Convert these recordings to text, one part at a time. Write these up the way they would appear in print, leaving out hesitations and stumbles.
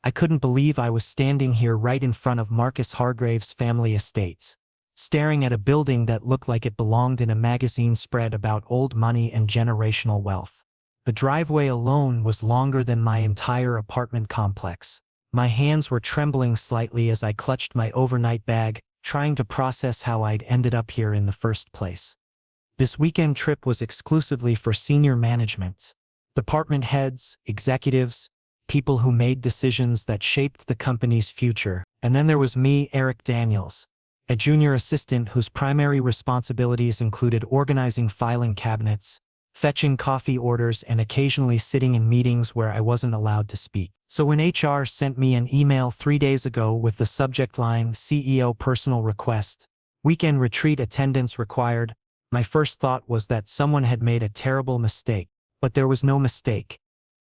I couldn't believe I was standing here right in front of Marcus Hargrave's family estates, staring at a building that looked like it belonged in a magazine spread about old money and generational wealth. The driveway alone was longer than my entire apartment complex. My hands were trembling slightly as I clutched my overnight bag, trying to process how I'd ended up here in the first place. This weekend trip was exclusively for senior management, department heads, executives, people who made decisions that shaped the company's future. And then there was me, Eric Daniels, a junior assistant whose primary responsibilities included organizing filing cabinets, fetching coffee orders, and occasionally sitting in meetings where I wasn't allowed to speak. So when HR sent me an email 3 days ago with the subject line CEO personal request, weekend retreat attendance required, my first thought was that someone had made a terrible mistake. But there was no mistake.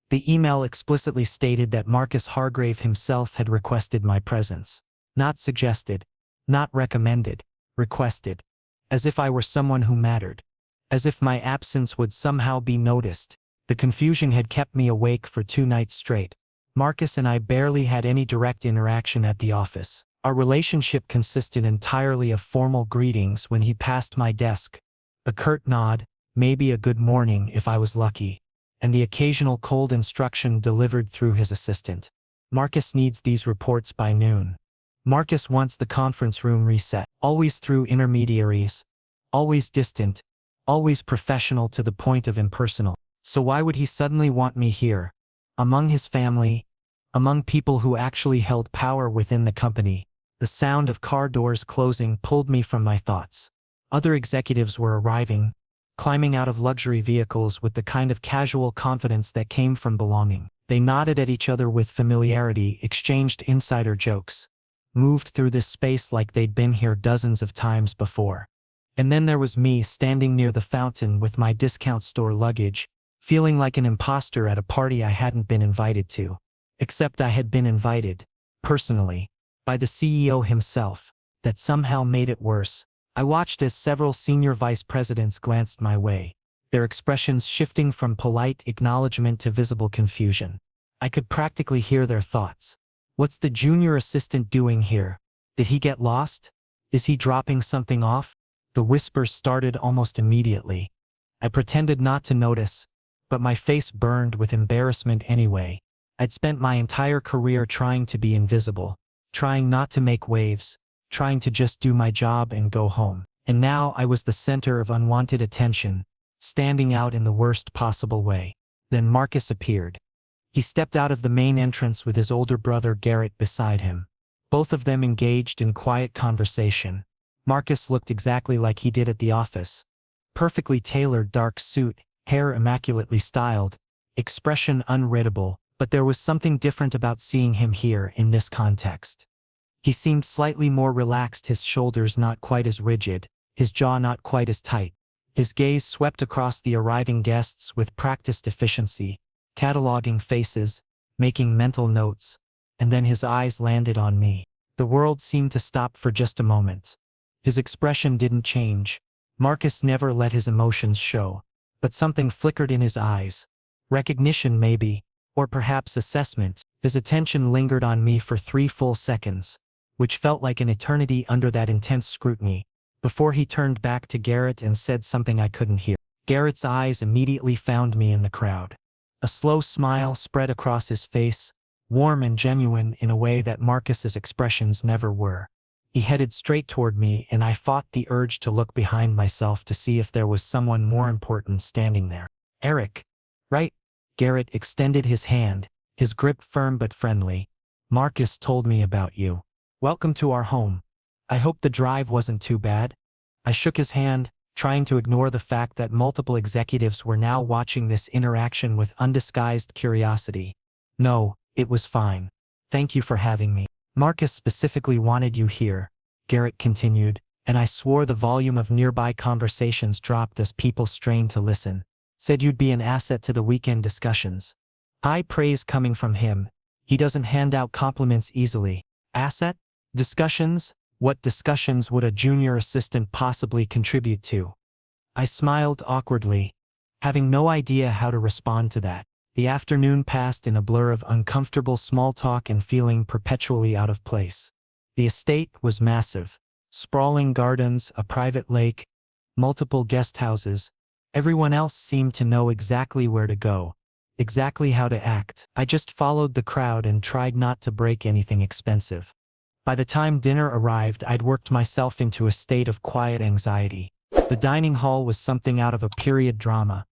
The email explicitly stated that Marcus Hargrave himself had requested my presence. Not suggested, not recommended, requested. As if I were someone who mattered. As if my absence would somehow be noticed. The confusion had kept me awake for 2 nights straight. Marcus and I barely had any direct interaction at the office. Our relationship consisted entirely of formal greetings when he passed my desk. A curt nod, maybe a good morning if I was lucky, and the occasional cold instruction delivered through his assistant. Marcus needs these reports by noon. Marcus wants the conference room reset, always through intermediaries, always distant, always professional to the point of impersonal. So why would he suddenly want me here, among his family, among people who actually held power within the company? The sound of car doors closing pulled me from my thoughts. Other executives were arriving, climbing out of luxury vehicles with the kind of casual confidence that came from belonging. They nodded at each other with familiarity, exchanged insider jokes, moved through this space like they'd been here dozens of times before. And then there was me standing near the fountain with my discount store luggage, feeling like an imposter at a party I hadn't been invited to. Except I had been invited, personally, by the CEO himself. That somehow made it worse. I watched as several senior vice presidents glanced my way, their expressions shifting from polite acknowledgement to visible confusion. I could practically hear their thoughts. What's the junior assistant doing here? Did he get lost? Is he dropping something off? The whispers started almost immediately. I pretended not to notice, but my face burned with embarrassment anyway. I'd spent my entire career trying to be invisible, trying not to make waves, trying to just do my job and go home. And now I was the center of unwanted attention, standing out in the worst possible way. Then Marcus appeared. He stepped out of the main entrance with his older brother Garrett beside him. Both of them engaged in quiet conversation. Marcus looked exactly like he did at the office. Perfectly tailored dark suit, hair immaculately styled, expression unreadable, but there was something different about seeing him here in this context. He seemed slightly more relaxed, his shoulders not quite as rigid, his jaw not quite as tight. His gaze swept across the arriving guests with practiced efficiency, cataloging faces, making mental notes, and then his eyes landed on me. The world seemed to stop for just a moment. His expression didn't change. Marcus never let his emotions show, but something flickered in his eyes. Recognition maybe, or perhaps assessment. His attention lingered on me for 3 full seconds, which felt like an eternity under that intense scrutiny, before he turned back to Garrett and said something I couldn't hear. Garrett's eyes immediately found me in the crowd. A slow smile spread across his face, warm and genuine in a way that Marcus's expressions never were. He headed straight toward me, and I fought the urge to look behind myself to see if there was someone more important standing there. Eric, right? Garrett extended his hand, his grip firm but friendly. Marcus told me about you. Welcome to our home. I hope the drive wasn't too bad. I shook his hand, trying to ignore the fact that multiple executives were now watching this interaction with undisguised curiosity. No, it was fine. Thank you for having me. Marcus specifically wanted you here, Garrett continued, and I swore the volume of nearby conversations dropped as people strained to listen. Said you'd be an asset to the weekend discussions. High praise coming from him. He doesn't hand out compliments easily. Asset? Discussions? What discussions would a junior assistant possibly contribute to? I smiled awkwardly, having no idea how to respond to that. The afternoon passed in a blur of uncomfortable small talk and feeling perpetually out of place. The estate was massive. Sprawling gardens, a private lake, multiple guest houses. Everyone else seemed to know exactly where to go, exactly how to act. I just followed the crowd and tried not to break anything expensive. By the time dinner arrived, I'd worked myself into a state of quiet anxiety. The dining hall was something out of a period drama.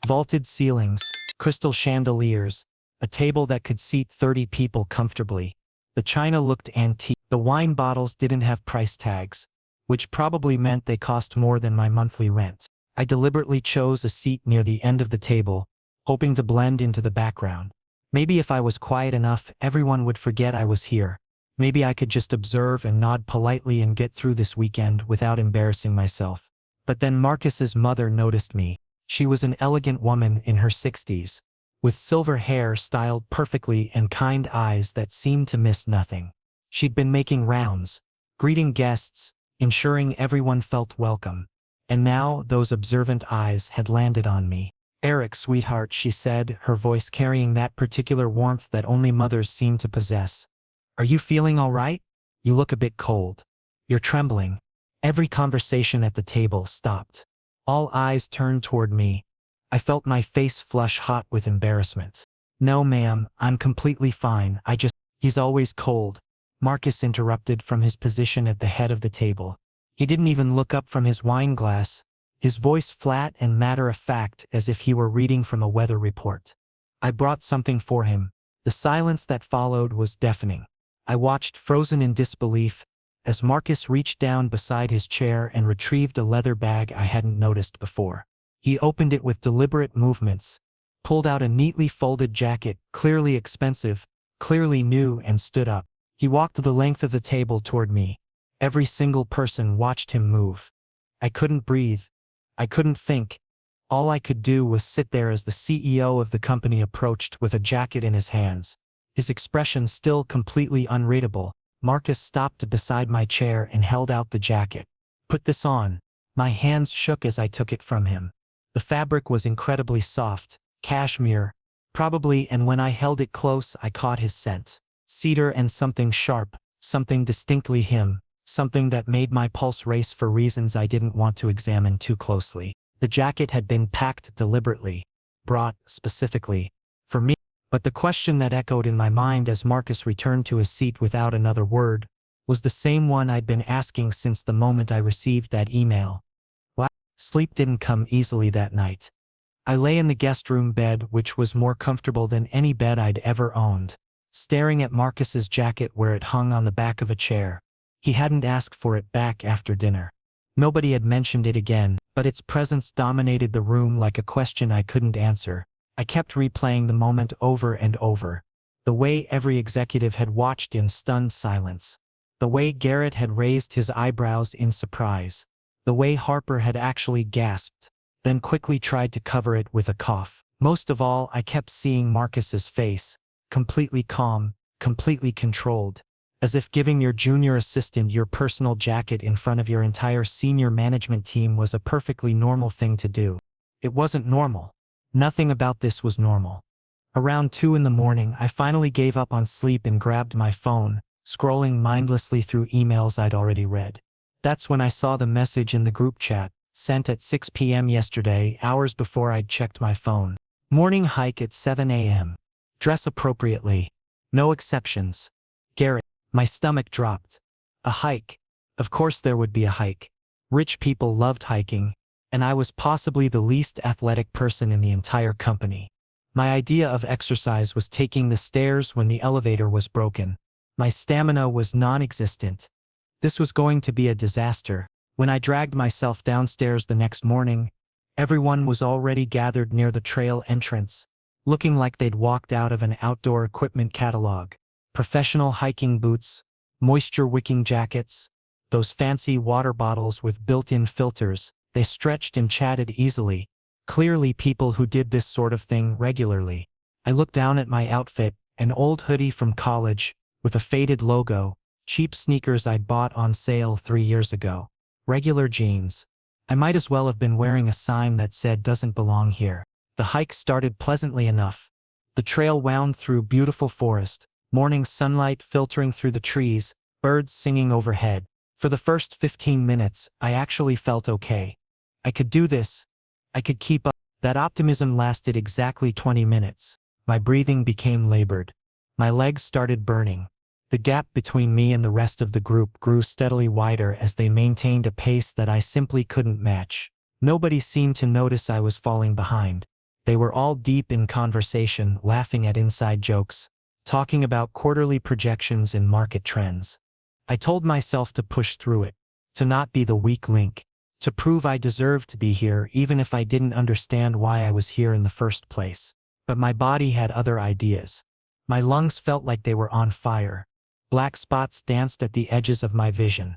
Vaulted ceilings, crystal chandeliers, a table that could seat 30 people comfortably. The china looked antique. The wine bottles didn't have price tags, which probably meant they cost more than my monthly rent. I deliberately chose a seat near the end of the table, hoping to blend into the background. Maybe if I was quiet enough, everyone would forget I was here. Maybe I could just observe and nod politely and get through this weekend without embarrassing myself. But then Marcus's mother noticed me. She was an elegant woman in her 60s, with silver hair styled perfectly and kind eyes that seemed to miss nothing. She'd been making rounds, greeting guests, ensuring everyone felt welcome. And now those observant eyes had landed on me. "Eric, sweetheart," she said, her voice carrying that particular warmth that only mothers seem to possess. "Are you feeling all right? You look a bit cold. You're trembling." Every conversation at the table stopped. All eyes turned toward me. I felt my face flush hot with embarrassment. "No, ma'am, I'm completely fine. He's always cold," Marcus interrupted from his position at the head of the table. He didn't even look up from his wine glass, his voice flat and matter-of-fact as if he were reading from a weather report. I brought something for him. The silence that followed was deafening. I watched, frozen in disbelief, as Marcus reached down beside his chair and retrieved a leather bag I hadn't noticed before. He opened it with deliberate movements, pulled out a neatly folded jacket, clearly expensive, clearly new, and stood up. He walked the length of the table toward me. Every single person watched him move. I couldn't breathe. I couldn't think. All I could do was sit there as the CEO of the company approached with a jacket in his hands. His expression still completely unreadable. Marcus stopped beside my chair and held out the jacket. "Put this on." My hands shook as I took it from him. The fabric was incredibly soft, cashmere, probably, and when I held it close I caught his scent. Cedar and something sharp, something distinctly him, something that made my pulse race for reasons I didn't want to examine too closely. The jacket had been packed deliberately, brought specifically for me. But the question that echoed in my mind as Marcus returned to his seat without another word was the same one I'd been asking since the moment I received that email. Why? Sleep didn't come easily that night. I lay in the guest room bed, which was more comfortable than any bed I'd ever owned, staring at Marcus's jacket where it hung on the back of a chair. He hadn't asked for it back after dinner. Nobody had mentioned it again, but its presence dominated the room like a question I couldn't answer. I kept replaying the moment over and over. The way every executive had watched in stunned silence. The way Garrett had raised his eyebrows in surprise. The way Harper had actually gasped, then quickly tried to cover it with a cough. Most of all, I kept seeing Marcus's face, completely calm, completely controlled, as if giving your junior assistant your personal jacket in front of your entire senior management team was a perfectly normal thing to do. It wasn't normal. Nothing about this was normal. Around 2 in the morning, I finally gave up on sleep and grabbed my phone, scrolling mindlessly through emails I'd already read. That's when I saw the message in the group chat, sent at 6 p.m. yesterday, hours before I'd checked my phone. "Morning hike at 7 a.m. Dress appropriately. No exceptions. Garrett." My stomach dropped. A hike. Of course there would be a hike. Rich people loved hiking, and I was possibly the least athletic person in the entire company. My idea of exercise was taking the stairs when the elevator was broken. My stamina was non-existent. This was going to be a disaster. When I dragged myself downstairs the next morning, everyone was already gathered near the trail entrance, looking like they'd walked out of an outdoor equipment catalog. Professional hiking boots, moisture-wicking jackets, those fancy water bottles with built-in filters. They stretched and chatted easily, clearly people who did this sort of thing regularly. I looked down at my outfit, an old hoodie from college, with a faded logo, cheap sneakers I'd bought on sale 3 years ago, regular jeans. I might as well have been wearing a sign that said "doesn't belong here." The hike started pleasantly enough. The trail wound through beautiful forest, morning sunlight filtering through the trees, birds singing overhead. For the first 15 minutes, I actually felt okay. I could do this. I could keep up. That optimism lasted exactly 20 minutes. My breathing became labored. My legs started burning. The gap between me and the rest of the group grew steadily wider as they maintained a pace that I simply couldn't match. Nobody seemed to notice I was falling behind. They were all deep in conversation, laughing at inside jokes, talking about quarterly projections and market trends. I told myself to push through it, to not be the weak link, to prove I deserved to be here even if I didn't understand why I was here in the first place. But my body had other ideas. My lungs felt like they were on fire. Black spots danced at the edges of my vision.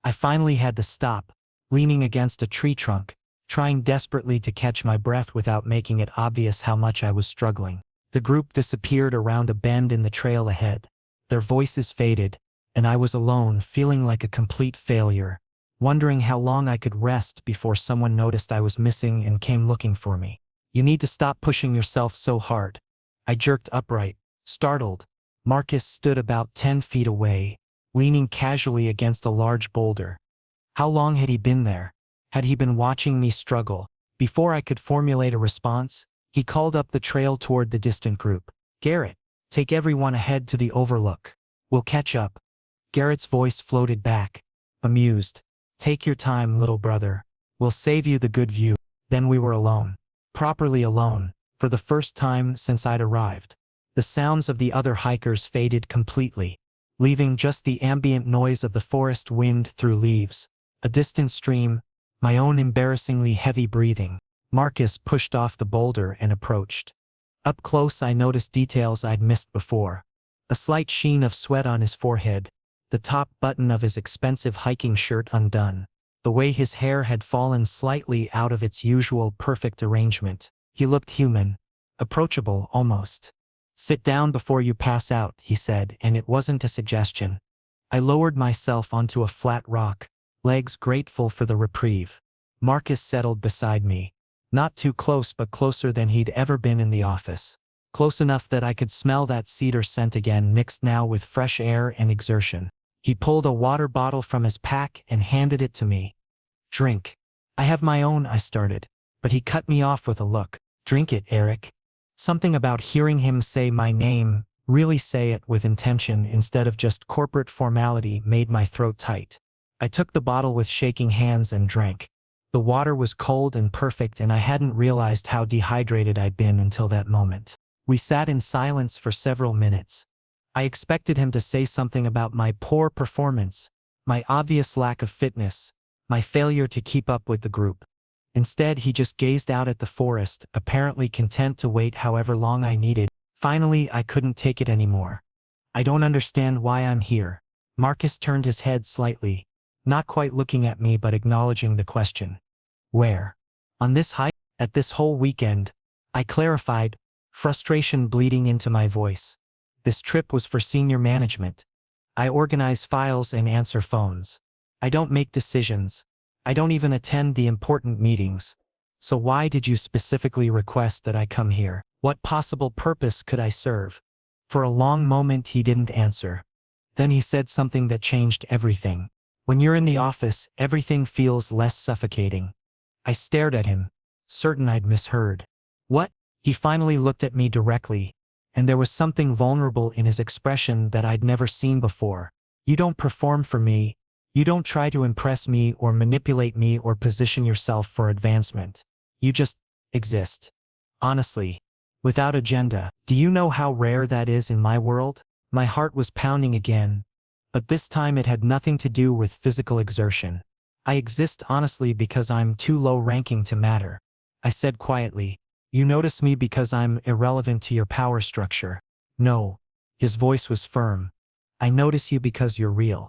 I finally had to stop, leaning against a tree trunk, trying desperately to catch my breath without making it obvious how much I was struggling. The group disappeared around a bend in the trail ahead. Their voices faded, and I was alone, feeling like a complete failure, wondering how long I could rest before someone noticed I was missing and came looking for me. "You need to stop pushing yourself so hard." I jerked upright, startled. Marcus stood about 10 feet away, leaning casually against a large boulder. How long had he been there? Had he been watching me struggle? Before I could formulate a response, he called up the trail toward the distant group. "Garrett, take everyone ahead to the overlook. We'll catch up." Garrett's voice floated back, amused. "Take your time, little brother. We'll save you the good view." Then we were alone. Properly alone, for the first time since I'd arrived. The sounds of the other hikers faded completely, leaving just the ambient noise of the forest wind through leaves, a distant stream, my own embarrassingly heavy breathing. Marcus pushed off the boulder and approached. Up close I noticed details I'd missed before. A slight sheen of sweat on his forehead, the top button of his expensive hiking shirt undone, the way his hair had fallen slightly out of its usual perfect arrangement. He looked human, approachable almost. "Sit down before you pass out," he said, and it wasn't a suggestion. I lowered myself onto a flat rock, legs grateful for the reprieve. Marcus settled beside me. Not too close, but closer than he'd ever been in the office. Close enough that I could smell that cedar scent again, mixed now with fresh air and exertion. He pulled a water bottle from his pack and handed it to me. "Drink." "I have my own," I started, but he cut me off with a look. "Drink it, Eric." Something about hearing him say my name, really say it with intention instead of just corporate formality, made my throat tight. I took the bottle with shaking hands and drank. The water was cold and perfect, and I hadn't realized how dehydrated I'd been until that moment. We sat in silence for several minutes. I expected him to say something about my poor performance, my obvious lack of fitness, my failure to keep up with the group. Instead, he just gazed out at the forest, apparently content to wait however long I needed. Finally, I couldn't take it anymore. "I don't understand why I'm here." Marcus turned his head slightly, not quite looking at me but acknowledging the question. "Where?" "On this hike? At this whole weekend," I clarified, frustration bleeding into my voice. "This trip was for senior management. I organize files and answer phones. I don't make decisions. I don't even attend the important meetings. So why did you specifically request that I come here? What possible purpose could I serve?" For a long moment he didn't answer. Then he said something that changed everything. "When you're in the office, everything feels less suffocating." I stared at him, certain I'd misheard. "What?" He finally looked at me directly, and there was something vulnerable in his expression that I'd never seen before. "You don't perform for me. You don't try to impress me or manipulate me or position yourself for advancement. You just exist. Honestly. Without agenda. Do you know how rare that is in my world?" My heart was pounding again, but this time it had nothing to do with physical exertion. "I exist honestly because I'm too low-ranking to matter," I said quietly. "You notice me because I'm irrelevant to your power structure." "No." His voice was firm. "I notice you because you're real.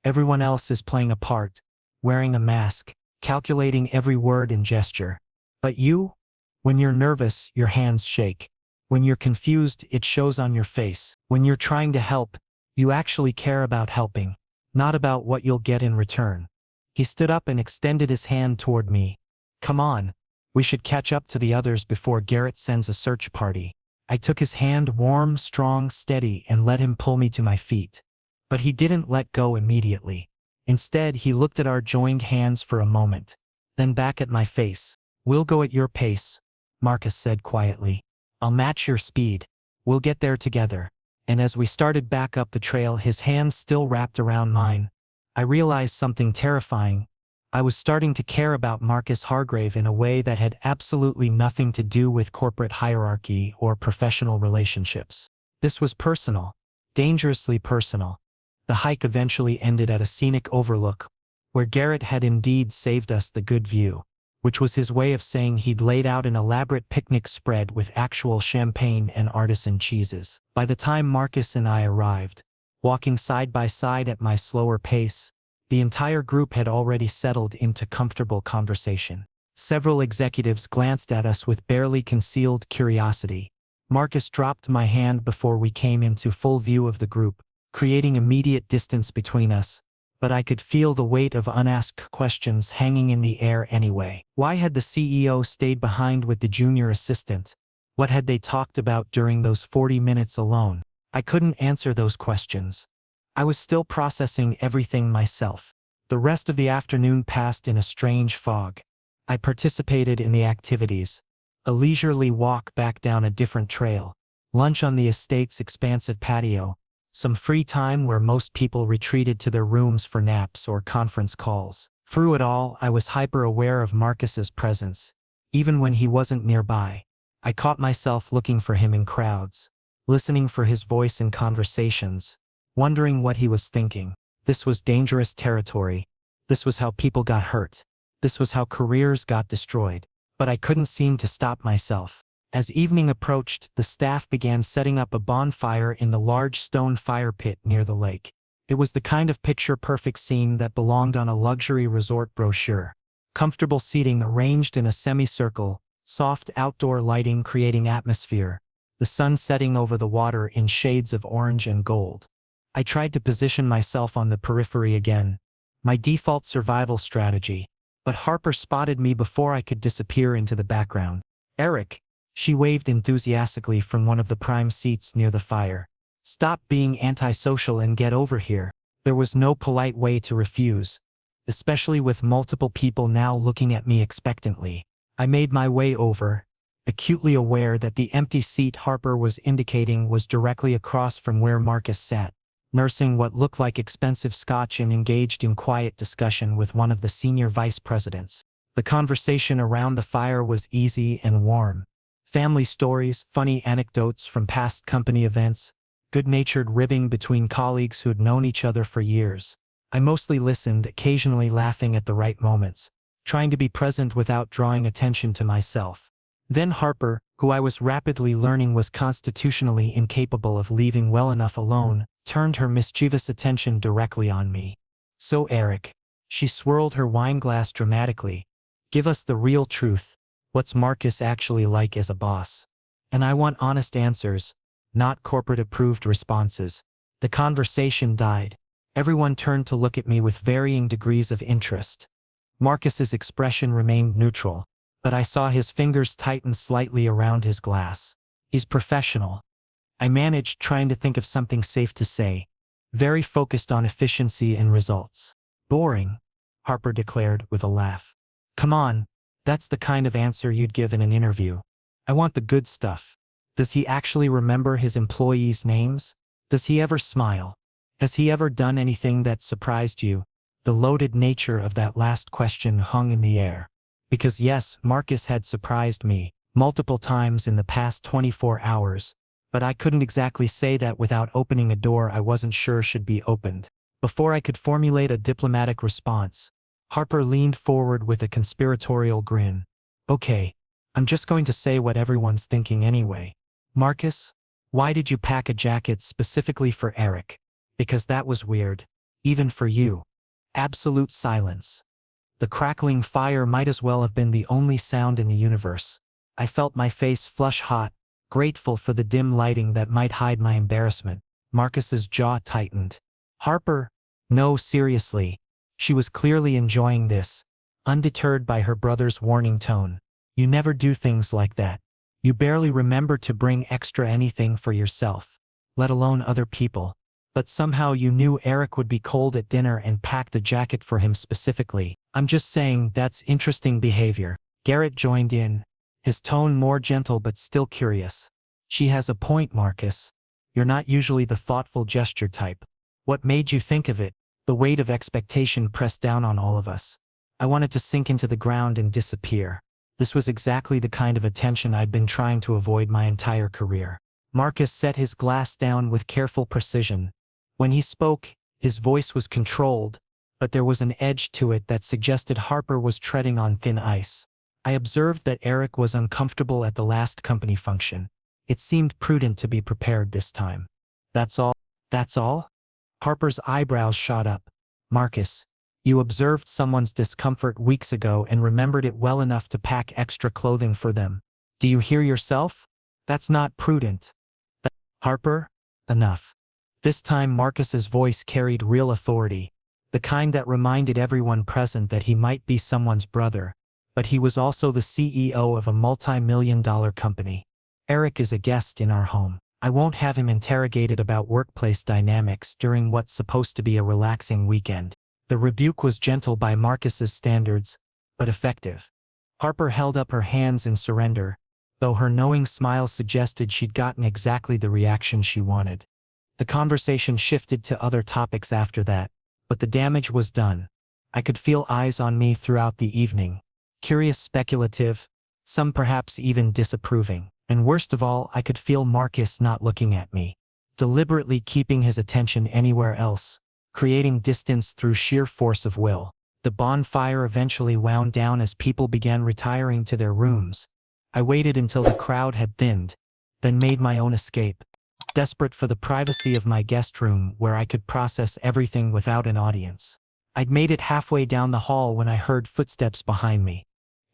Everyone else is playing a part, wearing a mask, calculating every word and gesture. But you? When you're nervous, your hands shake. When you're confused, it shows on your face. When you're trying to help, you actually care about helping, not about what you'll get in return." He stood up and extended his hand toward me. "Come on. We should catch up to the others before Garrett sends a search party." I took his hand, warm, strong, steady, and let him pull me to my feet. But he didn't let go immediately. Instead, he looked at our joined hands for a moment, then back at my face. "We'll go at your pace," Marcus said quietly. "I'll match your speed. We'll get there together." And as we started back up the trail, his hands still wrapped around mine, I realized something terrifying. I was starting to care about Marcus Hargrave in a way that had absolutely nothing to do with corporate hierarchy or professional relationships. This was personal, dangerously personal. The hike eventually ended at a scenic overlook, where Garrett had indeed saved us the good view, which was his way of saying he'd laid out an elaborate picnic spread with actual champagne and artisan cheeses. By the time Marcus and I arrived, walking side by side at my slower pace, the entire group had already settled into comfortable conversation. Several executives glanced at us with barely concealed curiosity. Marcus dropped my hand before we came into full view of the group, creating immediate distance between us, but I could feel the weight of unasked questions hanging in the air anyway. Why had the CEO stayed behind with the junior assistant? What had they talked about during those 40 minutes alone? I couldn't answer those questions. I was still processing everything myself. The rest of the afternoon passed in a strange fog. I participated in the activities: a leisurely walk back down a different trail, lunch on the estate's expansive patio, some free time where most people retreated to their rooms for naps or conference calls. Through it all, I was hyper-aware of Marcus's presence. Even when he wasn't nearby, I caught myself looking for him in crowds, listening for his voice in conversations, wondering what he was thinking. This was dangerous territory. This was how people got hurt. This was how careers got destroyed. But I couldn't seem to stop myself. As evening approached, the staff began setting up a bonfire in the large stone fire pit near the lake. It was the kind of picture-perfect scene that belonged on a luxury resort brochure. Comfortable seating arranged in a semicircle, soft outdoor lighting creating atmosphere, the sun setting over the water in shades of orange and gold. I tried to position myself on the periphery again, my default survival strategy, but Harper spotted me before I could disappear into the background. "Eric," she waved enthusiastically from one of the prime seats near the fire. "Stop being antisocial and get over here." There was no polite way to refuse, especially with multiple people now looking at me expectantly. I made my way over, acutely aware that the empty seat Harper was indicating was directly across from where Marcus sat, nursing what looked like expensive scotch and engaged in quiet discussion with one of the senior vice presidents. The conversation around the fire was easy and warm. Family stories, funny anecdotes from past company events, good-natured ribbing between colleagues who had known each other for years. I mostly listened, occasionally laughing at the right moments, trying to be present without drawing attention to myself. Then Harper, who I was rapidly learning was constitutionally incapable of leaving well enough alone, turned her mischievous attention directly on me. "So Eric," she swirled her wineglass dramatically, "give us the real truth. What's Marcus actually like as a boss? And I want honest answers, not corporate-approved responses." The conversation died. Everyone turned to look at me with varying degrees of interest. Marcus's expression remained neutral, but I saw his fingers tighten slightly around his glass. "He's professional," I managed, trying to think of something safe to say. "Very focused on efficiency and results." "Boring," Harper declared with a laugh. "Come on, that's the kind of answer you'd give in an interview. I want the good stuff. Does he actually remember his employees' names? Does he ever smile? Has he ever done anything that surprised you?" The loaded nature of that last question hung in the air. Because yes, Marcus had surprised me multiple times in the past 24 hours. But I couldn't exactly say that without opening a door I wasn't sure should be opened. Before I could formulate a diplomatic response, Harper leaned forward with a conspiratorial grin. "Okay, I'm just going to say what everyone's thinking anyway. Marcus, why did you pack a jacket specifically for Eric? Because that was weird. Even for you." Absolute silence. The crackling fire might as well have been the only sound in the universe. I felt my face flush hot, grateful for the dim lighting that might hide my embarrassment. Marcus's jaw tightened. "Harper, no, seriously." She was clearly enjoying this, undeterred by her brother's warning tone. "You never do things like that. You barely remember to bring extra anything for yourself, let alone other people. But somehow you knew Eric would be cold at dinner and packed a jacket for him specifically. I'm just saying that's interesting behavior. Garrett joined in, his tone more gentle but still curious. She has a point, Marcus. You're not usually the thoughtful gesture type. What made you think of it? The weight of expectation pressed down on all of us. I wanted to sink into the ground and disappear. This was exactly the kind of attention I'd been trying to avoid my entire career. Marcus set his glass down with careful precision. When he spoke, his voice was controlled, but there was an edge to it that suggested Harper was treading on thin ice. I observed that Eric was uncomfortable at the last company function. It seemed prudent to be prepared this time. That's all? That's all? Harper's eyebrows shot up. Marcus, you observed someone's discomfort weeks ago and remembered it well enough to pack extra clothing for them. Do you hear yourself? That's not prudent. Harper, enough. This time Marcus's voice carried real authority, the kind that reminded everyone present that he might be someone's brother, but he was also the CEO of a multi-million-dollar company. Eric is a guest in our home. I won't have him interrogated about workplace dynamics during what's supposed to be a relaxing weekend. The rebuke was gentle by Marcus's standards, but effective. Harper held up her hands in surrender, though her knowing smile suggested she'd gotten exactly the reaction she wanted. The conversation shifted to other topics after that, but the damage was done. I could feel eyes on me throughout the evening, curious, speculative, some perhaps even disapproving. And worst of all, I could feel Marcus not looking at me, deliberately keeping his attention anywhere else, creating distance through sheer force of will. The bonfire eventually wound down as people began retiring to their rooms. I waited until the crowd had thinned, then made my own escape, desperate for the privacy of my guest room where I could process everything without an audience. I'd made it halfway down the hall when I heard footsteps behind me.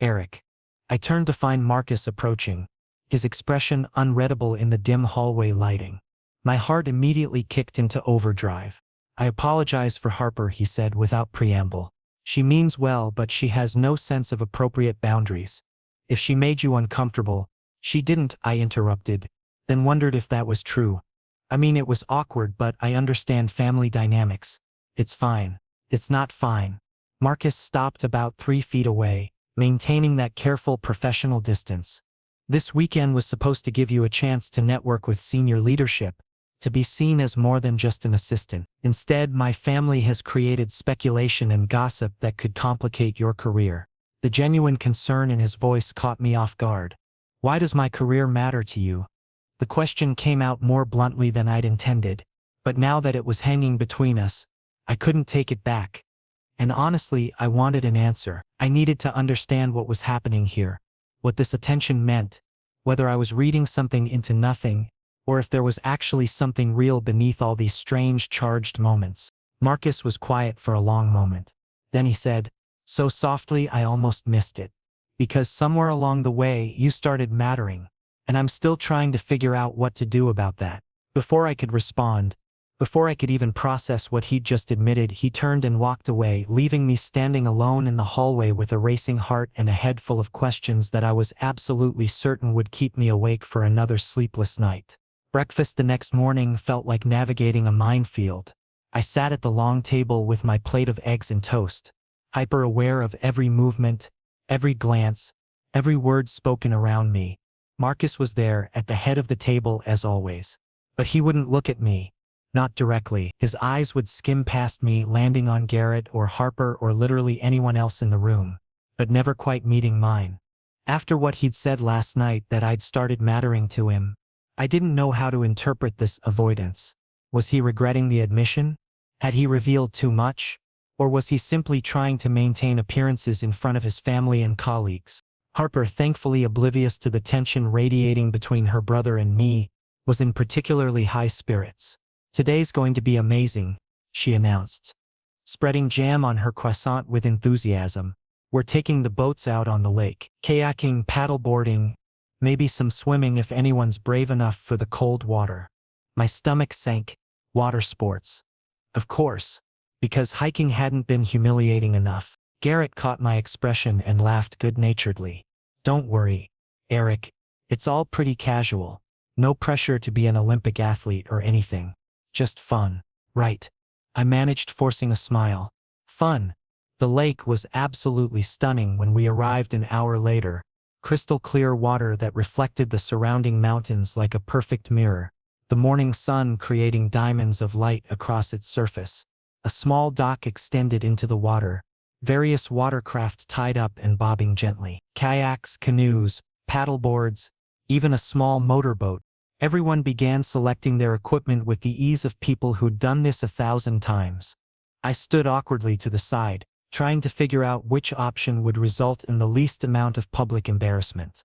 Eric. I turned to find Marcus approaching, his expression unreadable in the dim hallway lighting. My heart immediately kicked into overdrive. I apologize for Harper, he said without preamble. She means well, but she has no sense of appropriate boundaries. If she made you uncomfortable, she didn't, I interrupted, then wondered if that was true. I mean, it was awkward, but I understand family dynamics. It's fine. It's not fine. Marcus stopped about 3 feet away, maintaining that careful professional distance. This weekend was supposed to give you a chance to network with senior leadership, to be seen as more than just an assistant. Instead, my family has created speculation and gossip that could complicate your career. The genuine concern in his voice caught me off guard. Why does my career matter to you? The question came out more bluntly than I'd intended, but now that it was hanging between us, I couldn't take it back. And honestly, I wanted an answer. I needed to understand what was happening here, what this attention meant, whether I was reading something into nothing, or if there was actually something real beneath all these strange charged moments. Marcus was quiet for a long moment. Then he said, so softly I almost missed it. Because somewhere along the way you started mattering, and I'm still trying to figure out what to do about that. Before I could respond, before I could even process what he'd just admitted, he turned and walked away, leaving me standing alone in the hallway with a racing heart and a head full of questions that I was absolutely certain would keep me awake for another sleepless night. Breakfast the next morning felt like navigating a minefield. I sat at the long table with my plate of eggs and toast, hyper aware of every movement, every glance, every word spoken around me. Marcus was there at the head of the table as always. But he wouldn't look at me. Not directly. His eyes would skim past me, landing on Garrett or Harper or literally anyone else in the room, but never quite meeting mine. After what he'd said last night that I'd started mattering to him, I didn't know how to interpret this avoidance. Was he regretting the admission? Had he revealed too much? Or was he simply trying to maintain appearances in front of his family and colleagues? Harper, thankfully oblivious to the tension radiating between her brother and me, was in particularly high spirits. Today's going to be amazing, she announced, spreading jam on her croissant with enthusiasm. We're taking the boats out on the lake, kayaking, paddleboarding, maybe some swimming if anyone's brave enough for the cold water. My stomach sank. Water sports. Of course, because hiking hadn't been humiliating enough. Garrett caught my expression and laughed good-naturedly. Don't worry, Eric. It's all pretty casual. No pressure to be an Olympic athlete or anything. Just fun. Right. I managed forcing a smile. Fun. The lake was absolutely stunning when we arrived an hour later. Crystal clear water that reflected the surrounding mountains like a perfect mirror. The morning sun creating diamonds of light across its surface. A small dock extended into the water. Various watercraft tied up and bobbing gently. Kayaks, canoes, paddleboards, even a small motorboat. Everyone began selecting their equipment with the ease of people who'd done this 1,000 times. I stood awkwardly to the side, trying to figure out which option would result in the least amount of public embarrassment.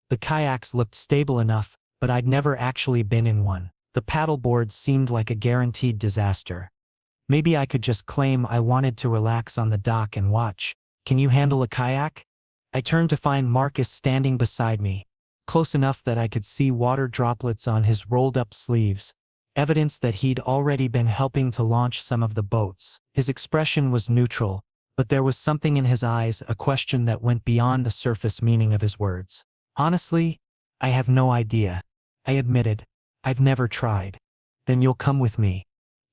The kayaks looked stable enough, but I'd never actually been in one. The paddleboard seemed like a guaranteed disaster. Maybe I could just claim I wanted to relax on the dock and watch. Can you handle a kayak? I turned to find Marcus standing beside me, close enough that I could see water droplets on his rolled-up sleeves, evidence that he'd already been helping to launch some of the boats. His expression was neutral, but there was something in his eyes, a question that went beyond the surface meaning of his words. Honestly, I have no idea. I admitted. I've never tried. Then you'll come with me.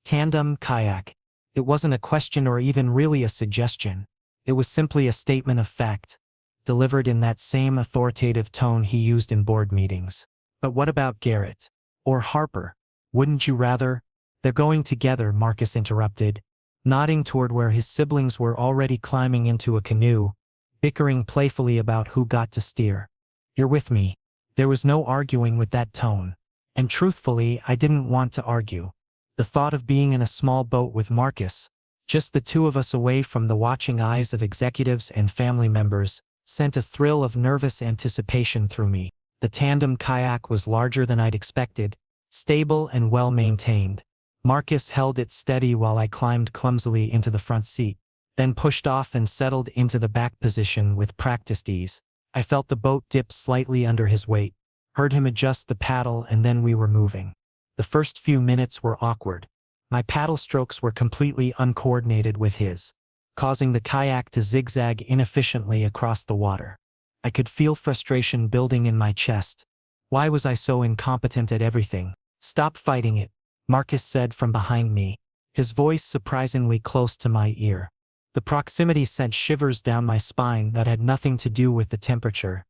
Tandem kayak. It wasn't a question or even really a suggestion. It was simply a statement of fact, delivered in that same authoritative tone he used in board meetings. But what about Garrett? Or Harper? Wouldn't you rather? They're going together, Marcus interrupted, nodding toward where his siblings were already climbing into a canoe, bickering playfully about who got to steer. You're with me. There was no arguing with that tone. And truthfully, I didn't want to argue. The thought of being in a small boat with Marcus, just the two of us away from the watching eyes of executives and family members, sent a thrill of nervous anticipation through me. The tandem kayak was larger than I'd expected, stable and well-maintained. Marcus held it steady while I climbed clumsily into the front seat, then pushed off and settled into the back position with practiced ease. I felt the boat dip slightly under his weight, heard him adjust the paddle, and then we were moving. The first few minutes were awkward. My paddle strokes were completely uncoordinated with his, causing the kayak to zigzag inefficiently across the water. I could feel frustration building in my chest. Why was I so incompetent at everything? Stop fighting it, Marcus said from behind me, his voice surprisingly close to my ear. The proximity sent shivers down my spine that had nothing to do with the temperature.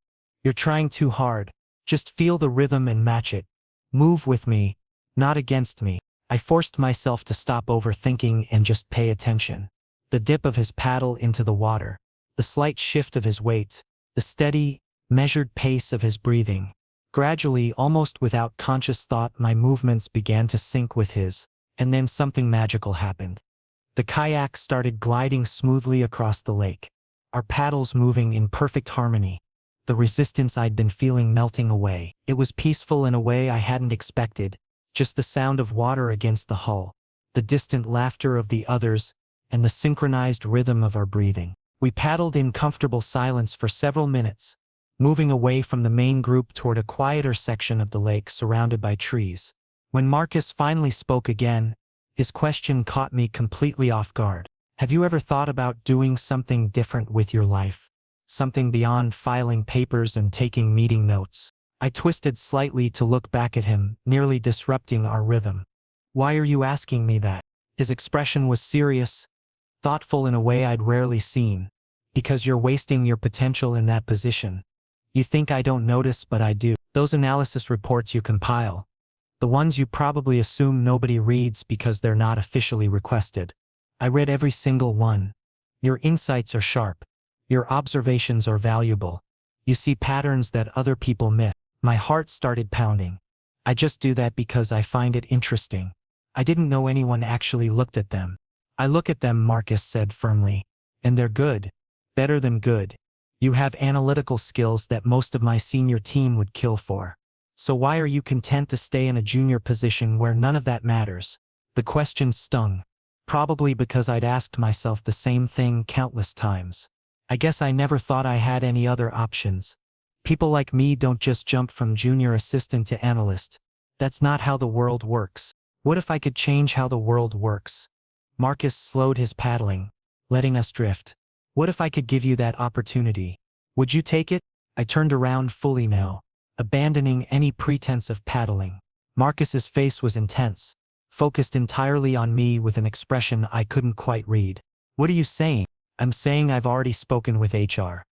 You're trying too hard. Just feel the rhythm and match it. Move with me, not against me. I forced myself to stop overthinking and just pay attention. The dip of his paddle into the water, the slight shift of his weight, the steady, measured pace of his breathing. Gradually, almost without conscious thought, my movements began to sync with his, and then something magical happened. The kayak started gliding smoothly across the lake, our paddles moving in perfect harmony. The resistance I'd been feeling melting away. It was peaceful in a way I hadn't expected, just the sound of water against the hull, the distant laughter of the others, and the synchronized rhythm of our breathing. We paddled in comfortable silence for several minutes, moving away from the main group toward a quieter section of the lake surrounded by trees. When Marcus finally spoke again, his question caught me completely off guard. Have you ever thought about doing something different with your life? Something beyond filing papers and taking meeting notes? I twisted slightly to look back at him, nearly disrupting our rhythm. Why are you asking me that? His expression was serious, thoughtful in a way I'd rarely seen. Because you're wasting your potential in that position. You think I don't notice, but I do. Those analysis reports you compile, the ones you probably assume nobody reads because they're not officially requested. I read every single one. Your insights are sharp. Your observations are valuable. You see patterns that other people miss. My heart started pounding. I just do that because I find it interesting. I didn't know anyone actually looked at them. I look at them, Marcus said firmly. And they're good. Better than good. You have analytical skills that most of my senior team would kill for. So why are you content to stay in a junior position where none of that matters? The question stung. Probably because I'd asked myself the same thing countless times. I guess I never thought I had any other options. People like me don't just jump from junior assistant to analyst. That's not how the world works. What if I could change how the world works? Marcus slowed his paddling, letting us drift. What if I could give you that opportunity? Would you take it? I turned around fully now, abandoning any pretense of paddling. Marcus's face was intense, focused entirely on me with an expression I couldn't quite read. "What are you saying?" "I'm saying I've already spoken with HR."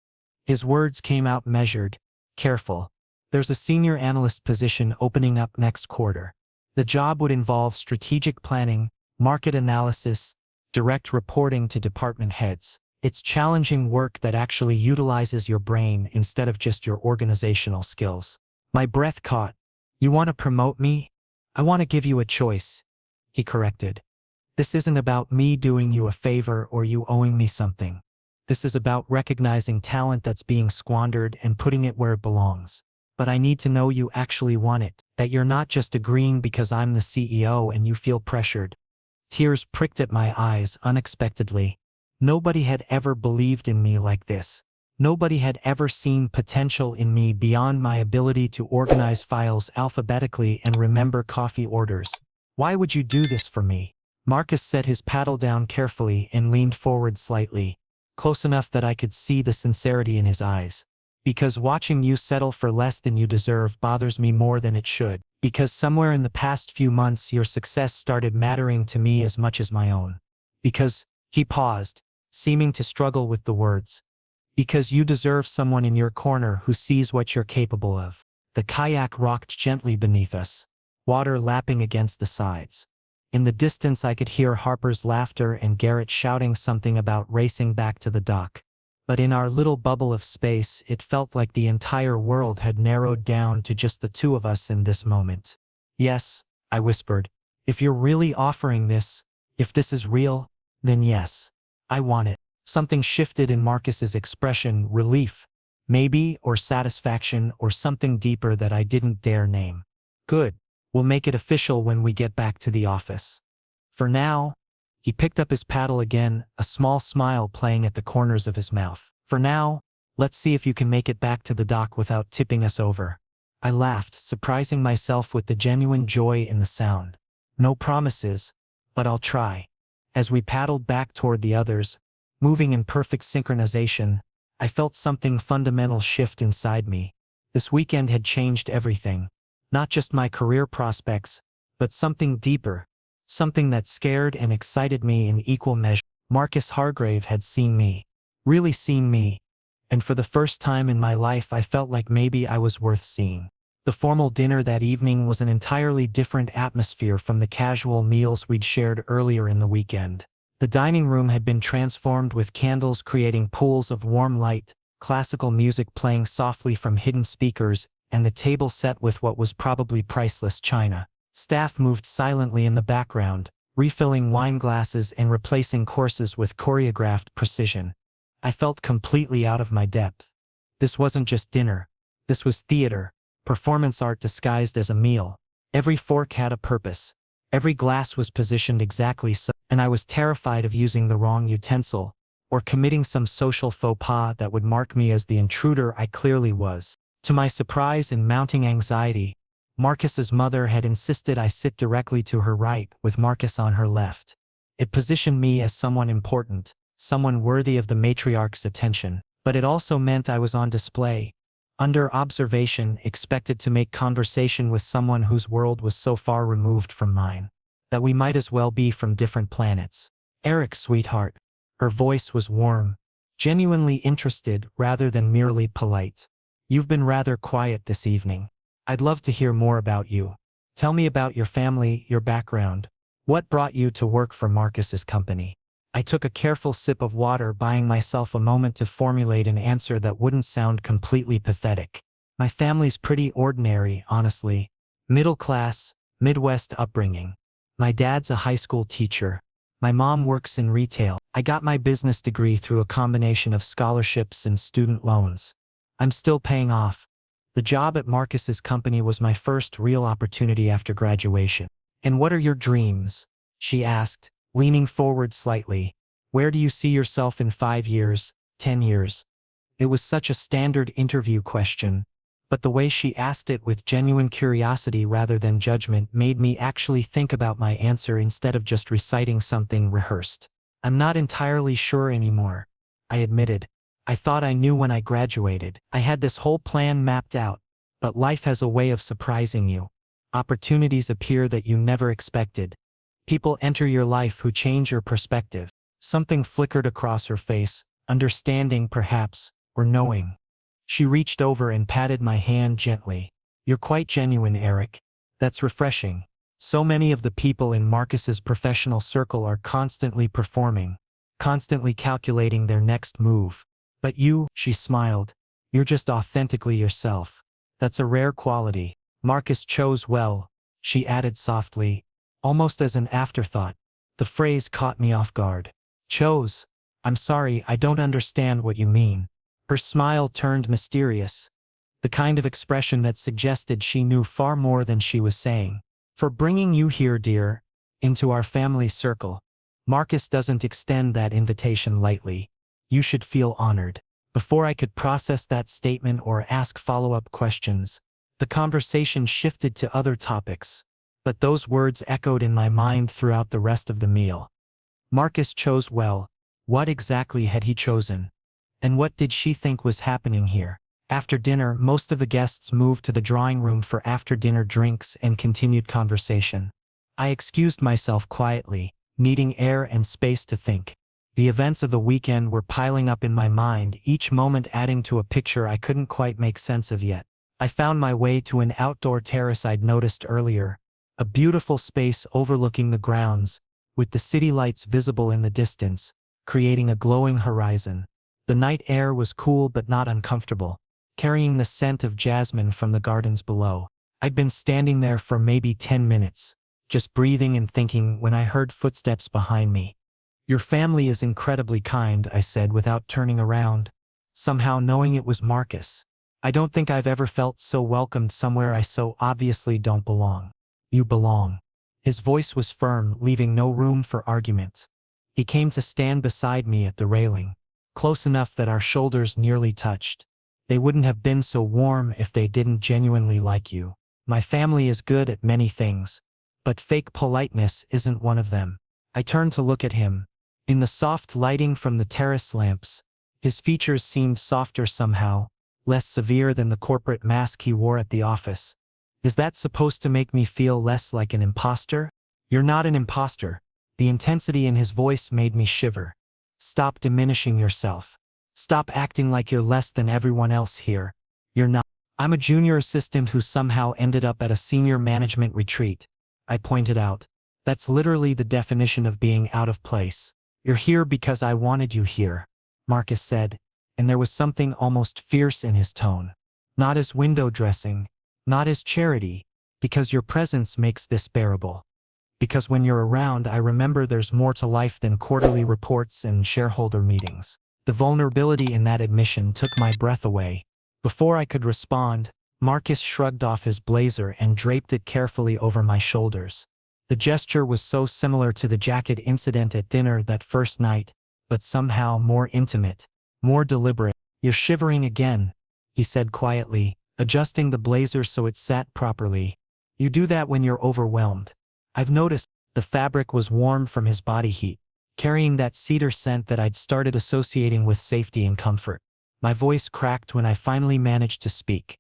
His words came out measured, careful. "There's a senior analyst position opening up next quarter. The job would involve strategic planning, market analysis, direct reporting to department heads. It's challenging work that actually utilizes your brain instead of just your organizational skills." My breath caught. "You want to promote me?" "I want to give you a choice," he corrected. "This isn't about me doing you a favor or you owing me something. This is about recognizing talent that's being squandered and putting it where it belongs. But I need to know you actually want it, that you're not just agreeing because I'm the CEO and you feel pressured." Tears pricked at my eyes unexpectedly. Nobody had ever believed in me like this. Nobody had ever seen potential in me beyond my ability to organize files alphabetically and remember coffee orders. "Why would you do this for me?" Marcus set his paddle down carefully and leaned forward slightly, close enough that I could see the sincerity in his eyes. "Because watching you settle for less than you deserve bothers me more than it should. Because somewhere in the past few months your success started mattering to me as much as my own. Because," he paused, seeming to struggle with the words, "because you deserve someone in your corner who sees what you're capable of." The kayak rocked gently beneath us, water lapping against the sides. In the distance I could hear Harper's laughter and Garrett shouting something about racing back to the dock. But in our little bubble of space, it felt like the entire world had narrowed down to just the two of us in this moment. "Yes," I whispered. "If you're really offering this, if this is real, then yes. I want it." Something shifted in Marcus's expression, relief, maybe, or satisfaction, or something deeper that I didn't dare name. "Good. We'll make it official when we get back to the office. For now," he picked up his paddle again, a small smile playing at the corners of his mouth. "For now, let's see if you can make it back to the dock without tipping us over." I laughed, surprising myself with the genuine joy in the sound. "No promises, but I'll try." As we paddled back toward the others, moving in perfect synchronization, I felt something fundamental shift inside me. This weekend had changed everything. Not just my career prospects, but something deeper, something that scared and excited me in equal measure. Marcus Hargrave had seen me, really seen me, and for the first time in my life I felt like maybe I was worth seeing. The formal dinner that evening was an entirely different atmosphere from the casual meals we'd shared earlier in the weekend. The dining room had been transformed with candles creating pools of warm light, classical music playing softly from hidden speakers, and the table set with what was probably priceless china. Staff moved silently in the background, refilling wine glasses and replacing courses with choreographed precision. I felt completely out of my depth. This wasn't just dinner. This was theater, performance art disguised as a meal. Every fork had a purpose. Every glass was positioned exactly so, and I was terrified of using the wrong utensil, or committing some social faux pas that would mark me as the intruder I clearly was. To my surprise and mounting anxiety, Marcus's mother had insisted I sit directly to her right, with Marcus on her left. It positioned me as someone important, someone worthy of the matriarch's attention, but it also meant I was on display, under observation, expected to make conversation with someone whose world was so far removed from mine, that we might as well be from different planets. "Eric, sweetheart." Her voice was warm, genuinely interested rather than merely polite. "You've been rather quiet this evening. I'd love to hear more about you. Tell me about your family, your background. What brought you to work for Marcus's company?" I took a careful sip of water, buying myself a moment to formulate an answer that wouldn't sound completely pathetic. "My family's pretty ordinary, honestly. Middle class, Midwest upbringing. My dad's a high school teacher. My mom works in retail. I got my business degree through a combination of scholarships and student loans. I'm still paying off. The job at Marcus's company was my first real opportunity after graduation." "And what are your dreams?" she asked, leaning forward slightly. "Where do you see yourself in 5 years, 10 years?" It was such a standard interview question, but the way she asked it with genuine curiosity rather than judgment made me actually think about my answer instead of just reciting something rehearsed. "I'm not entirely sure anymore," I admitted. "I thought I knew when I graduated. I had this whole plan mapped out, But life has a way of surprising you. Opportunities appear that you never expected. People enter your life who change your perspective. Something flickered across her face, understanding perhaps, or knowing. She reached over and patted my hand gently. You're quite genuine, Eric. That's refreshing. So many of the people in Marcus's professional circle are constantly performing, constantly calculating their next move. But you, she smiled, you're just authentically yourself. That's a rare quality. Marcus chose well, she added softly, almost as an afterthought. The phrase caught me off guard. Chose? I'm sorry, I don't understand what you mean. Her smile turned mysterious, the kind of expression that suggested she knew far more than she was saying. For bringing you here, dear, into our family circle. Marcus doesn't extend that invitation lightly. You should feel honored. Before I could process that statement or ask follow-up questions, the conversation shifted to other topics. But those words echoed in my mind throughout the rest of the meal. Marcus chose well. What exactly had he chosen? And what did she think was happening here? After dinner, most of the guests moved to the drawing room for after-dinner drinks and continued conversation. I excused myself quietly, needing air and space to think. The events of the weekend were piling up in my mind, each moment adding to a picture I couldn't quite make sense of yet. I found my way to an outdoor terrace I'd noticed earlier, a beautiful space overlooking the grounds, with the city lights visible in the distance, creating a glowing horizon. The night air was cool but not uncomfortable, carrying the scent of jasmine from the gardens below. I'd been standing there for maybe 10 minutes, just breathing and thinking when I heard footsteps behind me. Your family is incredibly kind, I said without turning around, somehow knowing it was Marcus. I don't think I've ever felt so welcomed somewhere I so obviously don't belong. You belong. His voice was firm, leaving no room for argument. He came to stand beside me at the railing, close enough that our shoulders nearly touched. They wouldn't have been so warm if they didn't genuinely like you. My family is good at many things, but fake politeness isn't one of them. I turned to look at him. In the soft lighting from the terrace lamps, his features seemed softer somehow, less severe than the corporate mask he wore at the office. Is that supposed to make me feel less like an imposter? You're not an imposter. The intensity in his voice made me shiver. Stop diminishing yourself. Stop acting like you're less than everyone else here. You're not. I'm a junior assistant who somehow ended up at a senior management retreat, I pointed out. That's literally the definition of being out of place. You're here because I wanted you here, Marcus said, and there was something almost fierce in his tone. Not as window dressing, not as charity, because your presence makes this bearable. Because when you're around, I remember there's more to life than quarterly reports and shareholder meetings. The vulnerability in that admission took my breath away. Before I could respond, Marcus shrugged off his blazer and draped it carefully over my shoulders. The gesture was so similar to the jacket incident at dinner that first night, but somehow more intimate, more deliberate. You're shivering again, he said quietly, adjusting the blazer so it sat properly. You do that when you're overwhelmed. I've noticed. The fabric was warm from his body heat, carrying that cedar scent that I'd started associating with safety and comfort. My voice cracked when I finally managed to speak.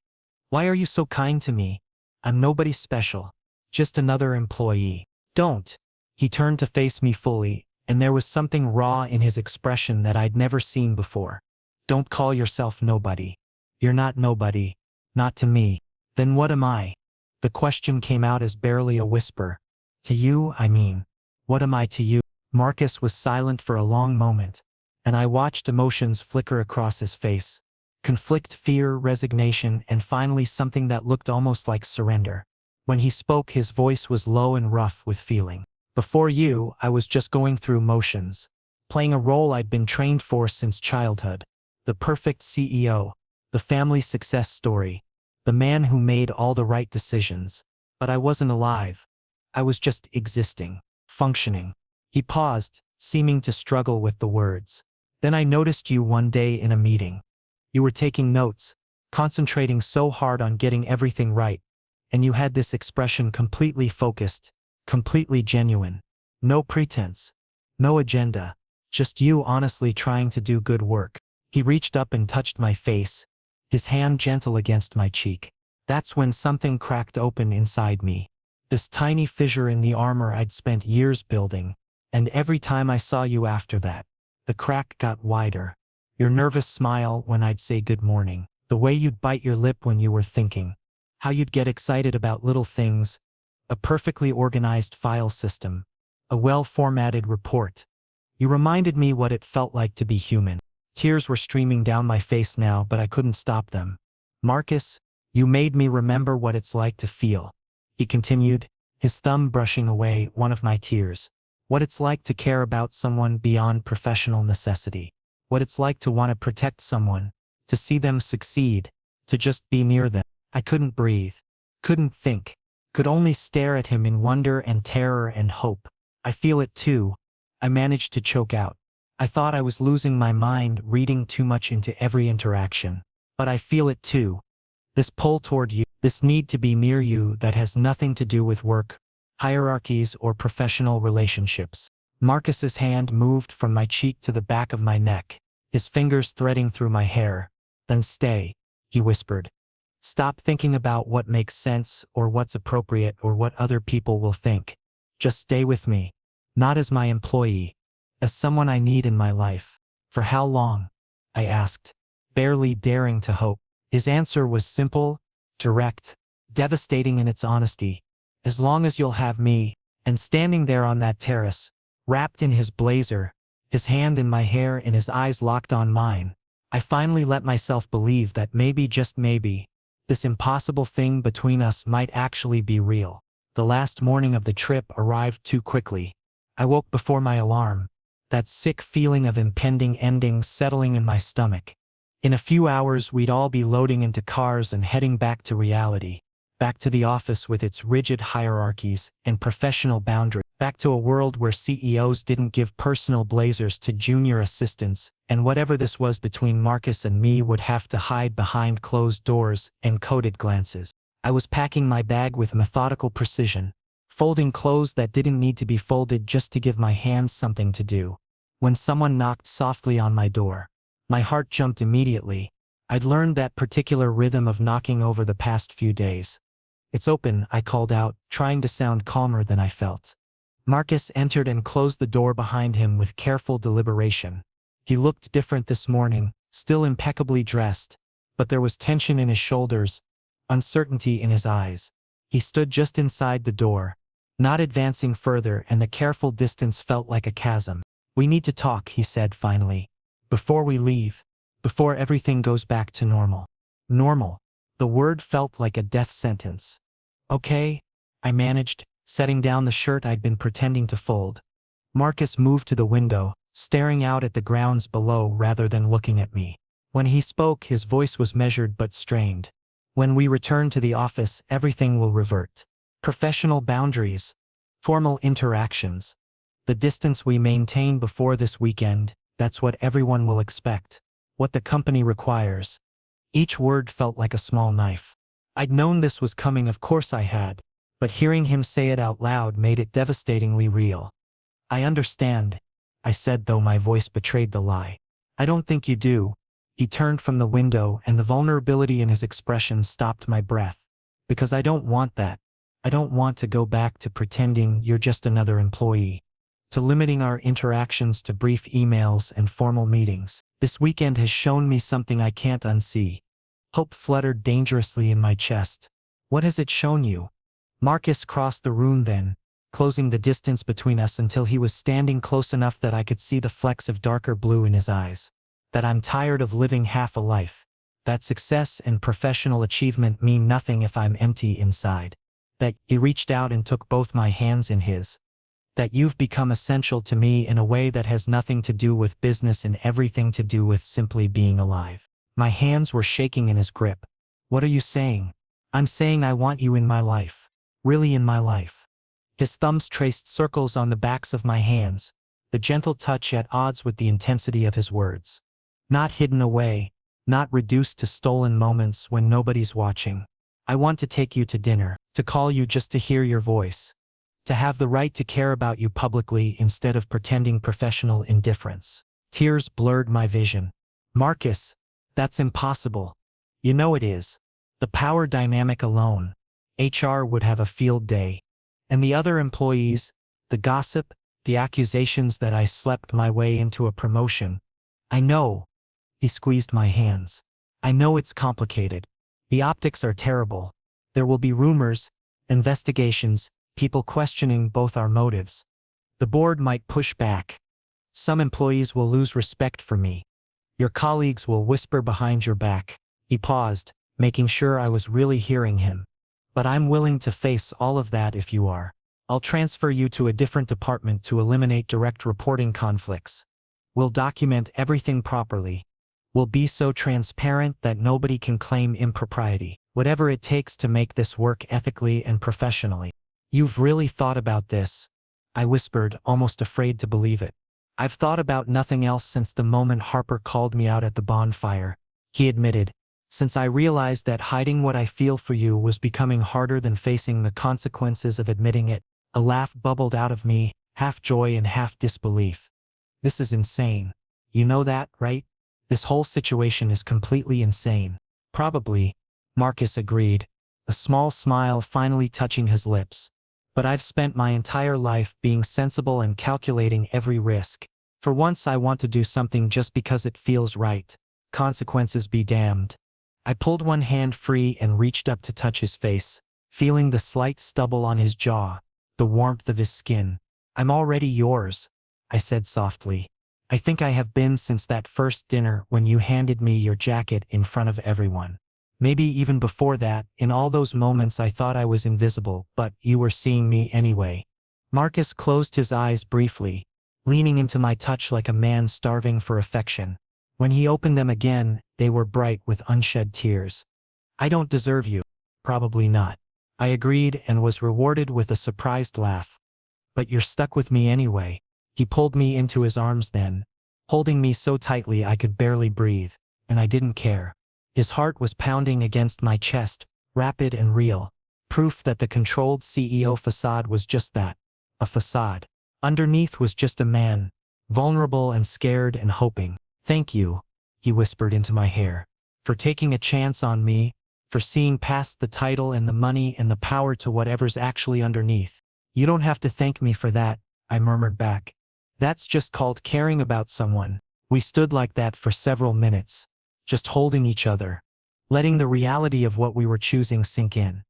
Why are you so kind to me? I'm nobody special. Just another employee. Don't. He turned to face me fully, and there was something raw in his expression that I'd never seen before. Don't call yourself nobody. You're not nobody. Not to me. Then what am I? The question came out as barely a whisper. To you, I mean. What am I to you? Marcus was silent for a long moment, and I watched emotions flicker across his face. Conflict, fear, resignation, and finally something that looked almost like surrender. When he spoke, his voice was low and rough with feeling. Before you, I was just going through motions, playing a role I'd been trained for since childhood. The perfect CEO, the family success story, the man who made all the right decisions. But I wasn't alive. I was just existing, functioning. He paused, seeming to struggle with the words. Then I noticed you one day in a meeting. You were taking notes, concentrating so hard on getting everything right, and you had this expression completely focused, completely genuine. No pretense, no agenda, just you honestly trying to do good work. He reached up and touched my face, his hand gentle against my cheek. That's when something cracked open inside me. This tiny fissure in the armor I'd spent years building. And every time I saw you after that, the crack got wider. Your nervous smile when I'd say good morning. The way you'd bite your lip when you were thinking. How you'd get excited about little things. A perfectly organized file system. A well-formatted report. You reminded me what it felt like to be human. Tears were streaming down my face now, but I couldn't stop them. Marcus, you made me remember what it's like to feel. He continued, his thumb brushing away one of my tears. What it's like to care about someone beyond professional necessity. What it's like to want to protect someone, to see them succeed, to just be near them. I couldn't breathe, couldn't think, could only stare at him in wonder and terror and hope. I feel it too, I managed to choke out. I thought I was losing my mind reading too much into every interaction. But I feel it too. This pull toward you, this need to be near you that has nothing to do with work, hierarchies, or professional relationships. Marcus's hand moved from my cheek to the back of my neck, his fingers threading through my hair. Then stay, he whispered. Stop thinking about what makes sense or what's appropriate or what other people will think. Just stay with me. Not as my employee, as someone I need in my life. For how long? I asked, barely daring to hope. His answer was simple, direct, devastating in its honesty. As long as you'll have me. And standing there on that terrace, wrapped in his blazer, his hand in my hair and his eyes locked on mine, I finally let myself believe that maybe, just maybe, this impossible thing between us might actually be real. The last morning of the trip arrived too quickly. I woke before my alarm, that sick feeling of impending ending settling in my stomach. In a few hours we'd all be loading into cars and heading back to reality. Back to the office with its rigid hierarchies and professional boundaries. Back to a world where CEOs didn't give personal blazers to junior assistants, and whatever this was between Marcus and me would have to hide behind closed doors and coded glances. I was packing my bag with methodical precision, folding clothes that didn't need to be folded just to give my hands something to do. When someone knocked softly on my door, my heart jumped immediately. I'd learned that particular rhythm of knocking over the past few days. It's open, I called out, trying to sound calmer than I felt. Marcus entered and closed the door behind him with careful deliberation. He looked different this morning, still impeccably dressed, but there was tension in his shoulders, uncertainty in his eyes. He stood just inside the door, not advancing further, and the careful distance felt like a chasm. We need to talk, he said finally. Before we leave. Before everything goes back to normal. Normal. The word felt like a death sentence. Okay, I managed, setting down the shirt I'd been pretending to fold. Marcus moved to the window, staring out at the grounds below rather than looking at me. When he spoke, his voice was measured but strained. When we return to the office, everything will revert. Professional boundaries. Formal interactions. The distance we maintain before this weekend, that's what everyone will expect. What the company requires. Each word felt like a small knife. I'd known this was coming, of course I had, but hearing him say it out loud made it devastatingly real. I understand, I said, though my voice betrayed the lie. I don't think you do. He turned from the window and the vulnerability in his expression stopped my breath. Because I don't want that. I don't want to go back to pretending you're just another employee. To limiting our interactions to brief emails and formal meetings. This weekend has shown me something I can't unsee. Hope fluttered dangerously in my chest. What has it shown you? Marcus crossed the room then, closing the distance between us until he was standing close enough that I could see the flecks of darker blue in his eyes. That I'm tired of living half a life. That success and professional achievement mean nothing if I'm empty inside. That he reached out and took both my hands in his. That you've become essential to me in a way that has nothing to do with business and everything to do with simply being alive. My hands were shaking in his grip. What are you saying? I'm saying I want you in my life. Really in my life. His thumbs traced circles on the backs of my hands, the gentle touch at odds with the intensity of his words. Not hidden away, not reduced to stolen moments when nobody's watching. I want to take you to dinner, to call you just to hear your voice. To have the right to care about you publicly instead of pretending professional indifference. Tears blurred my vision. Marcus, that's impossible. You know it is. The power dynamic alone. HR would have a field day. And the other employees, the gossip, the accusations that I slept my way into a promotion. I know. He squeezed my hands. I know it's complicated. The optics are terrible. There will be rumors, investigations, people questioning both our motives. The board might push back. Some employees will lose respect for me. Your colleagues will whisper behind your back. He paused, making sure I was really hearing him. But I'm willing to face all of that if you are. I'll transfer you to a different department to eliminate direct reporting conflicts. We'll document everything properly. We'll be so transparent that nobody can claim impropriety. Whatever it takes to make this work ethically and professionally. You've really thought about this, I whispered, almost afraid to believe it. I've thought about nothing else since the moment Harper called me out at the bonfire, he admitted, since I realized that hiding what I feel for you was becoming harder than facing the consequences of admitting it. A laugh bubbled out of me, half joy and half disbelief. This is insane. You know that, right? This whole situation is completely insane. Probably, Marcus agreed, a small smile finally touching his lips. But I've spent my entire life being sensible and calculating every risk. For once I want to do something just because it feels right. Consequences be damned. I pulled one hand free and reached up to touch his face, feeling the slight stubble on his jaw, the warmth of his skin. I'm already yours, I said softly. I think I have been since that first dinner when you handed me your jacket in front of everyone. Maybe even before that, in all those moments I thought I was invisible, but you were seeing me anyway. Marcus closed his eyes briefly, leaning into my touch like a man starving for affection. When he opened them again, they were bright with unshed tears. I don't deserve you. Probably not. I agreed and was rewarded with a surprised laugh. But you're stuck with me anyway. He pulled me into his arms then, holding me so tightly I could barely breathe, and I didn't care. His heart was pounding against my chest, rapid and real, proof that the controlled CEO facade was just that, a facade. Underneath was just a man, vulnerable and scared and hoping. Thank you, he whispered into my hair, for taking a chance on me, for seeing past the title and the money and the power to whatever's actually underneath. You don't have to thank me for that, I murmured back. That's just called caring about someone. We stood like that for several minutes, just holding each other, letting the reality of what we were choosing sink in.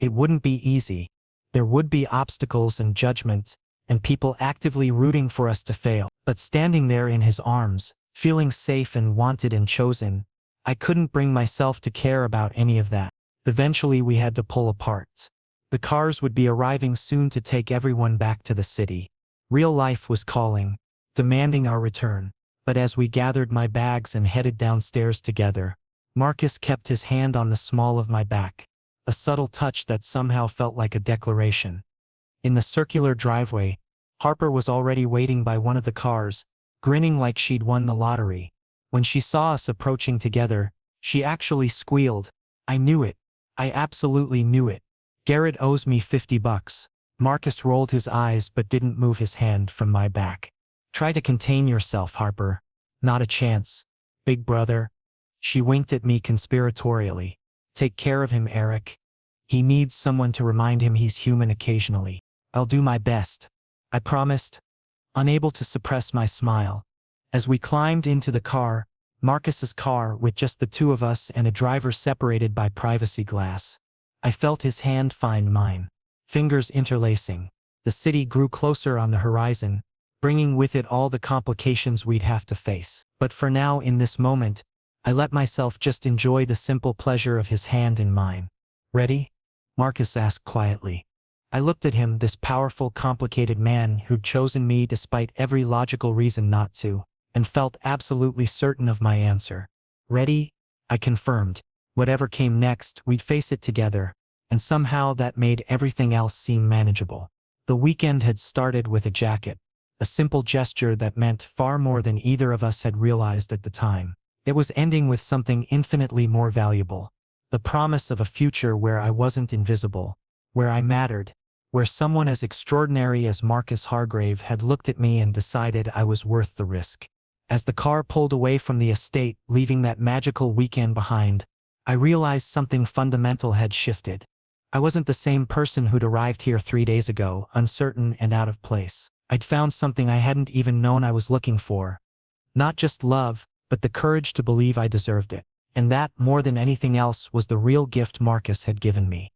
It wouldn't be easy. There would be obstacles and judgment, and people actively rooting for us to fail. But standing there in his arms, feeling safe and wanted and chosen, I couldn't bring myself to care about any of that. Eventually we had to pull apart. The cars would be arriving soon to take everyone back to the city. Real life was calling, demanding our return. But as we gathered my bags and headed downstairs together, Marcus kept his hand on the small of my back, a subtle touch that somehow felt like a declaration. In the circular driveway, Harper was already waiting by one of the cars, grinning like she'd won the lottery. When she saw us approaching together, she actually squealed. I knew it. I absolutely knew it. Garrett owes me $50. Marcus rolled his eyes but didn't move his hand from my back. Try to contain yourself, Harper. Not a chance. Big brother. She winked at me conspiratorially. Take care of him, Eric. He needs someone to remind him he's human occasionally. I'll do my best, I promised, unable to suppress my smile. As we climbed into the car, Marcus's car with just the two of us and a driver separated by privacy glass, I felt his hand find mine, fingers interlacing. The city grew closer on the horizon, bringing with it all the complications we'd have to face. But for now, in this moment, I let myself just enjoy the simple pleasure of his hand in mine. Ready? Marcus asked quietly. I looked at him, this powerful, complicated man who'd chosen me despite every logical reason not to, and felt absolutely certain of my answer. Ready? I confirmed. Whatever came next, we'd face it together, and somehow that made everything else seem manageable. The weekend had started with a jacket, a simple gesture that meant far more than either of us had realized at the time. It was ending with something infinitely more valuable, the promise of a future where I wasn't invisible, where I mattered, where someone as extraordinary as Marcus Hargrave had looked at me and decided I was worth the risk. As the car pulled away from the estate, leaving that magical weekend behind, I realized something fundamental had shifted. I wasn't the same person who'd arrived here 3 days ago, uncertain and out of place. I'd found something I hadn't even known I was looking for. Not just love, but the courage to believe I deserved it. And that, more than anything else, was the real gift Marcus had given me.